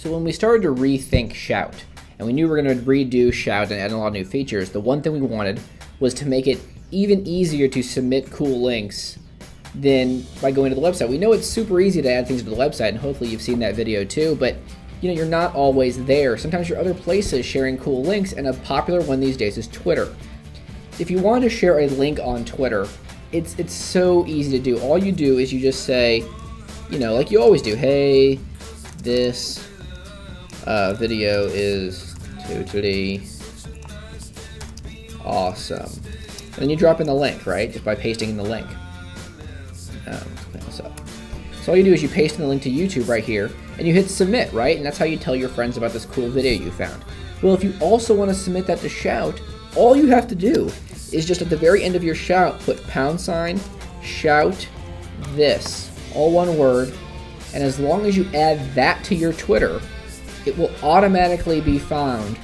So when we started to rethink Shout, and we knew we were going to redo Shout and add a lot of new features, the one thing we wanted was to make it even easier to submit cool links than by going to the website. We know it's super easy to add things to the website, and hopefully you've seen that video too, but you're not always there. Sometimes you're other places sharing cool links, and a popular one these days is Twitter. If you want to share a link on Twitter, it's so easy to do. All you do is you just say, like you always do, hey, this video is totally awesome. And then you drop in the link, right? Just by pasting in the link. Let's clean this up. So all you do is you paste in the link to YouTube right here, and you hit submit, right? And that's how you tell your friends about this cool video you found. Well, if you also want to submit that to Shout, all you have to do is just at the very end of your Shout, put # shout this, all one word, and as long as you add that to your Twitter, it will automatically be found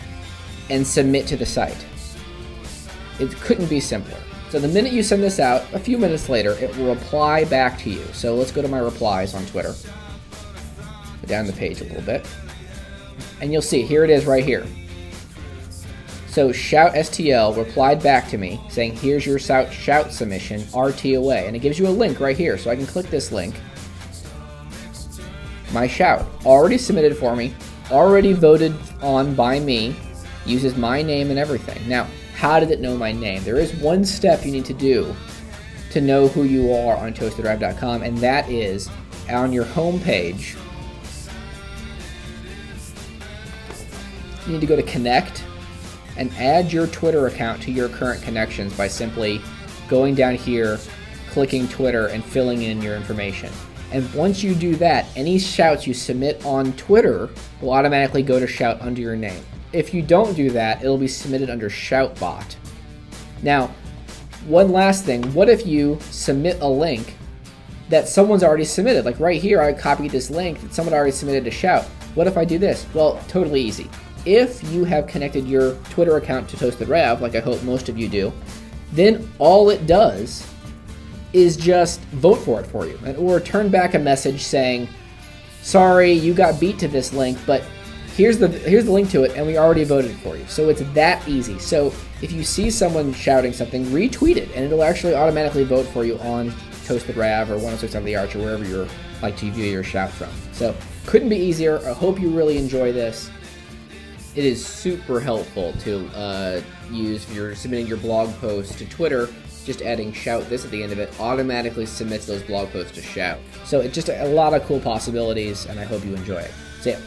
and submit to the site. It couldn't be simpler. So the minute you send this out, a few minutes later, it will reply back to you. So let's go to my replies on Twitter. Go down the page a little bit. And you'll see, here it is right here. So Shout STL replied back to me saying, here's your Shout submission, RTOA. And it gives you a link right here. So I can click this link. My Shout, already submitted for me, already voted on by me, uses my name and everything. Now, how did it know my name? There is one step you need to do to know who you are on ToastedRav.com, and that is on your home page. You need to go to Connect and add your Twitter account to your current connections by simply going down here, clicking Twitter, and filling in your information. And once you do that, any shouts you submit on Twitter will automatically go to Shout under your name. If you don't do that, it'll be submitted under ShoutBot. Now, one last thing, what if you submit a link that someone's already submitted? Like right here, I copied this link that someone already submitted to Shout. What if I do this? Well, totally easy. If you have connected your Twitter account to ToastedRav, like I hope most of you do, then all it does is just vote for it for you, or turn back a message saying, sorry, you got beat to this link, but here's the link to it, and we already voted for you. So it's that easy. So if you see someone shouting something, retweet it, and it'll actually automatically vote for you on ToastedRav or 106 on the Arch or wherever you're like to view your shout from. So couldn't be easier. I hope you really enjoy this. It is super helpful to use if you're submitting your blog post to Twitter. Just adding Shout this at the end of it automatically submits those blog posts to Shout. So it's just a lot of cool possibilities, and I hope you enjoy it. See ya.